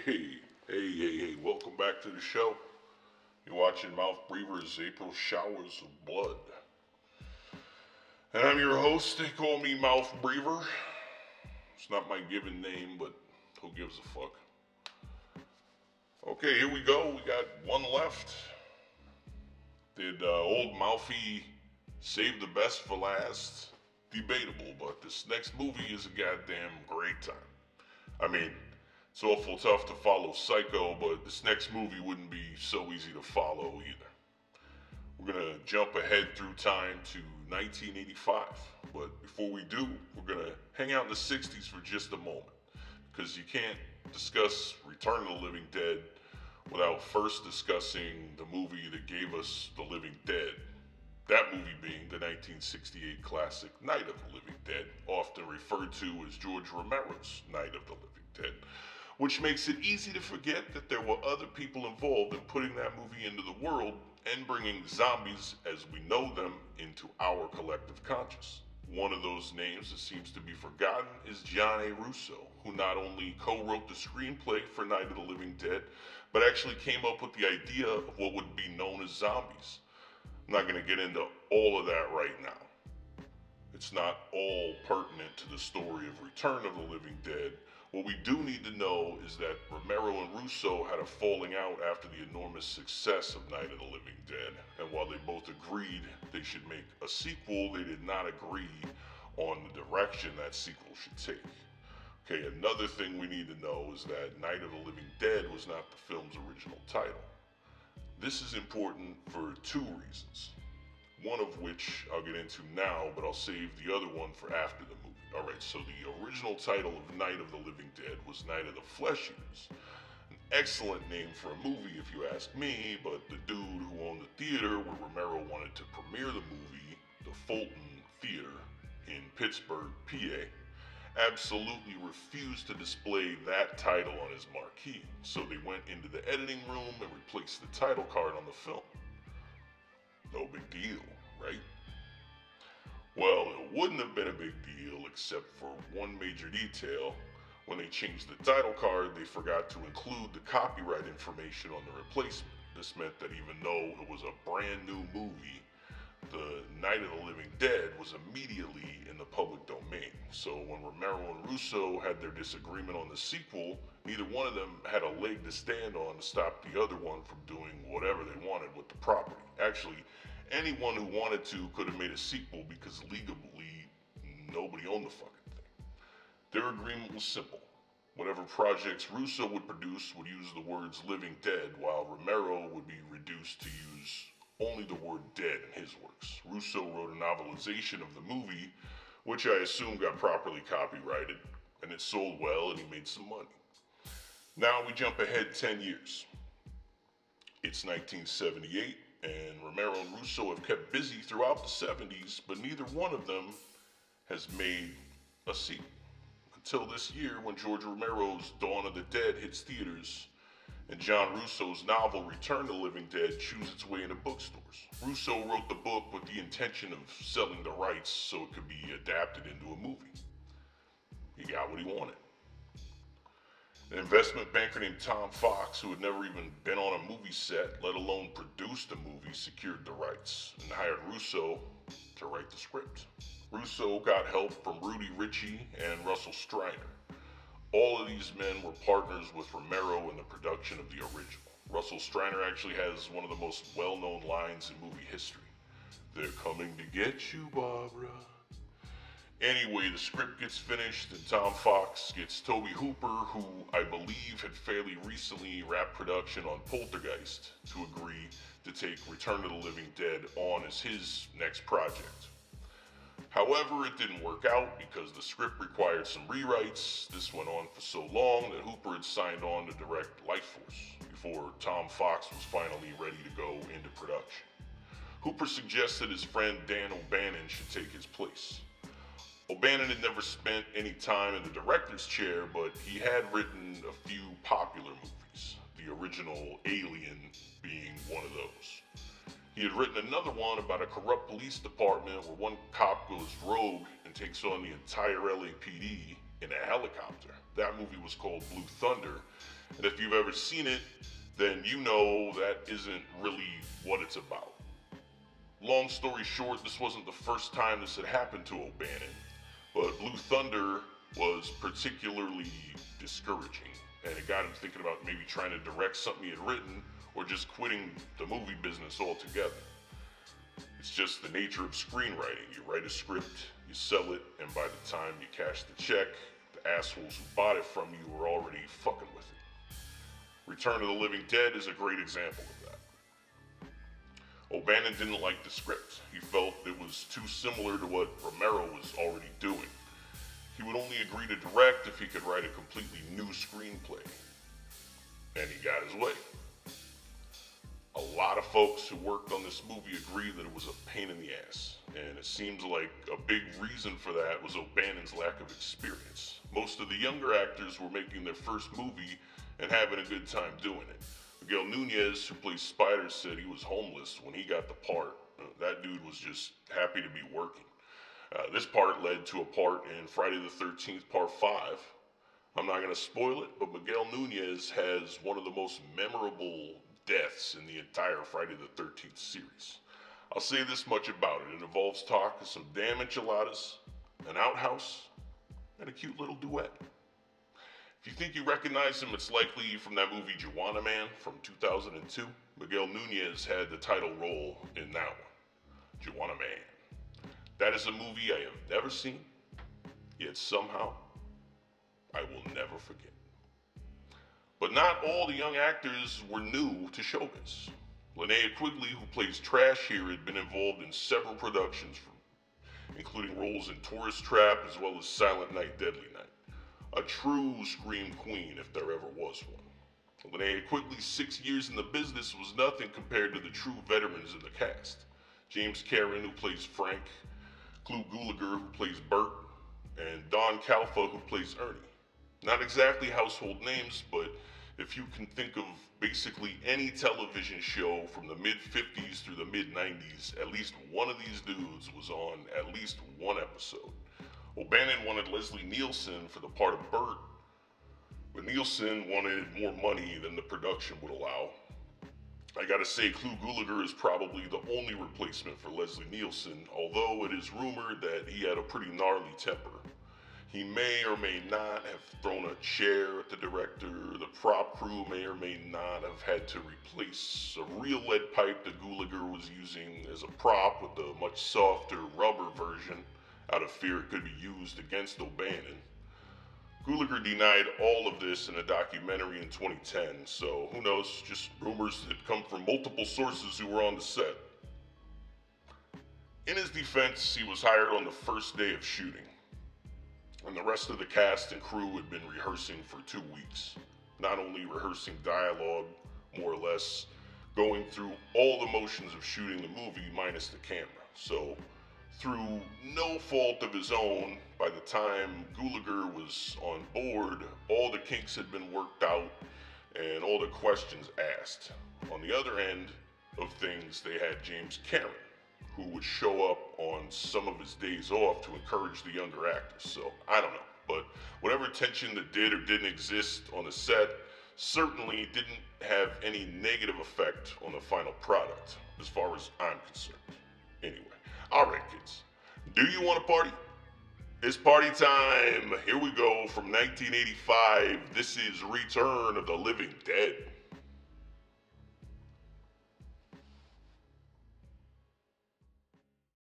Hey, welcome back to the show. You're watching Mouth Breather's April Showers of Blood. And I'm your host, they call me Mouth Breather. It's not my given name, but who gives a fuck? Okay, here we go. We got one left. Did old Mouthy save the best for last? Debatable, but this next movie is a goddamn great time. I mean, it's awful tough to follow Psycho, but this next movie wouldn't be so easy to follow either. We're gonna jump ahead through time to 1985, but before we do, we're gonna hang out in the 60s for just a moment, because you can't discuss Return of the Living Dead without first discussing the movie that gave us The Living Dead. That movie being the 1968 classic Night of the Living Dead, often referred to as George Romero's Night of the Living Dead, which makes it easy to forget that there were other people involved in putting that movie into the world and bringing zombies as we know them into our collective conscious. One of those names that seems to be forgotten is John A. Russo, who not only co-wrote the screenplay for Night of the Living Dead, but actually came up with the idea of what would be known as zombies. I'm not going to get into all of that right now. It's not all pertinent to the story of Return of the Living Dead. What we do need to know is that Romero and Russo had a falling out after the enormous success of Night of the Living Dead, and while they both agreed they should make a sequel, they did not agree on the direction that sequel should take. Okay, another thing we need to know is that Night of the Living Dead was not the film's original title. This is important for two reasons. One of which I'll get into now, but I'll save the other one for after the movie. Alright, so the original title of Night of the Living Dead was Night of the Flesh Eaters. An excellent name for a movie if you ask me, but the dude who owned the theater where Romero wanted to premiere the movie, the Fulton Theater in Pittsburgh, PA, absolutely refused to display that title on his marquee. So they went into the editing room and replaced the title card on the film. No big deal, right? Well, it wouldn't have been a big deal except for one major detail. When they changed the title card, they forgot to include the copyright information on the replacement. This meant that even though it was a brand new movie, the Night of the Living Dead was immediately in the public domain. So when Romero and Russo had their disagreement on the sequel, neither one of them had a leg to stand on to stop the other one from doing whatever they wanted with the property. Actually, anyone who wanted to could have made a sequel because legally nobody owned the fucking thing. Their agreement was simple. Whatever projects Russo would produce would use the words Living Dead, while Romero would be reduced to use only the word dead in his works. Russo wrote a novelization of the movie, which I assume got properly copyrighted, and it sold well and he made some money. Now we jump ahead 10 years. It's 1978, and Romero and Russo have kept busy throughout the 70s, but neither one of them has made a sequel. Until this year, when George Romero's Dawn of the Dead hits theaters, and John Russo's novel Return of the Living Dead chews its way into bookstores. Russo wrote the book with the intention of selling the rights so it could be adapted into a movie. He got what he wanted. An investment banker named Tom Fox, who had never even been on a movie set, let alone produced a movie, secured the rights and hired Russo to write the script. Russo got help from Rudy Ritchie and Russell Streiner. All of these men were partners with Romero in the production of the original. Russell Streiner actually has one of the most well-known lines in movie history. They're coming to get you, Barbara. Anyway, the script gets finished and Tom Fox gets Tobe Hooper, who I believe had fairly recently wrapped production on Poltergeist, to agree to take Return of the Living Dead on as his next project. However, it didn't work out because the script required some rewrites. This went on for so long that Hooper had signed on to direct Life Force before Tom Fox was finally ready to go into production. Hooper suggested his friend Dan O'Bannon should take his place. O'Bannon had never spent any time in the director's chair, but he had written a few popular movies, the original Alien being one of those. He had written another one about a corrupt police department where one cop goes rogue and takes on the entire LAPD in a helicopter. That movie was called Blue Thunder, And if you've ever seen it, then you know that isn't really what it's about. Long story short, this wasn't the first time this had happened to O'Bannon, but Blue Thunder was particularly discouraging, and it got him thinking about maybe trying to direct something he had written or just quitting the movie business altogether. It's just the nature of screenwriting. You write a script, you sell it, and by the time you cash the check, the assholes who bought it from you were already fucking with it. Return of the Living Dead is a great example of that. O'Bannon didn't like the script. He felt it was too similar to what Romero was already doing. He would only agree to direct if he could write a completely new screenplay. And he got his way. A lot of folks who worked on this movie agree that it was a pain in the ass. And it seems like a big reason for that was O'Bannon's lack of experience. Most of the younger actors were making their first movie and having a good time doing it. Miguel Nunez, who plays Spider, said he was homeless when he got the part. That dude was just happy to be working. This part led to a part in Friday the 13th, Part 5. I'm not going to spoil it, but Miguel Nunez has one of the most memorable deaths in the entire Friday the 13th series. I'll say this much about it. It involves talk of some damn enchiladas, an outhouse, and a cute little duet. If you think you recognize him, it's likely from that movie Juwanna Mann from 2002. Miguel Nunez had the title role in that one, Juwanna Mann. That is a movie I have never seen, yet somehow I will never forget. But not all the young actors were new to showbiz. Linnea Quigley, who plays Trash here, had been involved in several productions, including roles in Tourist Trap as well as Silent Night, Deadly Night. A true scream queen, if there ever was one. Linnea Quigley's 6 years in the business was nothing compared to the true veterans in the cast. James Karen, who plays Frank, Clu Gulager, who plays Bert, and Don Calfa, who plays Ernie. Not exactly household names, but if you can think of basically any television show from the mid-50s through the mid-90s, at least one of these dudes was on at least one episode. O'Bannon wanted Leslie Nielsen for the part of Bert, but Nielsen wanted more money than the production would allow. I gotta say, Clu Gulager is probably the only replacement for Leslie Nielsen, although it is rumored that he had a pretty gnarly temper. He may or may not have thrown a chair at the director. The prop crew may or may not have had to replace a real lead pipe that Gulager was using as a prop with a much softer rubber version out of fear it could be used against O'Bannon. Gulager denied all of this in a documentary in 2010, so who knows, just rumors that come from multiple sources who were on the set. In his defense, he was hired on the first day of shooting, and the rest of the cast and crew had been rehearsing for 2 weeks. Not only rehearsing dialogue, more or less, going through all the motions of shooting the movie minus the camera. So, through no fault of his own, by the time Gulager was on board, all the kinks had been worked out and all the questions asked. On the other end of things, they had James Karen, who would show up on some of his days off to encourage the younger actors. So, I don't know. But whatever tension that did or didn't exist on the set certainly didn't have any negative effect on the final product, as far as I'm concerned. Anyway. Alright, kids. Do you want to party? It's party time. Here we go from 1985. This is Return of the Living Dead.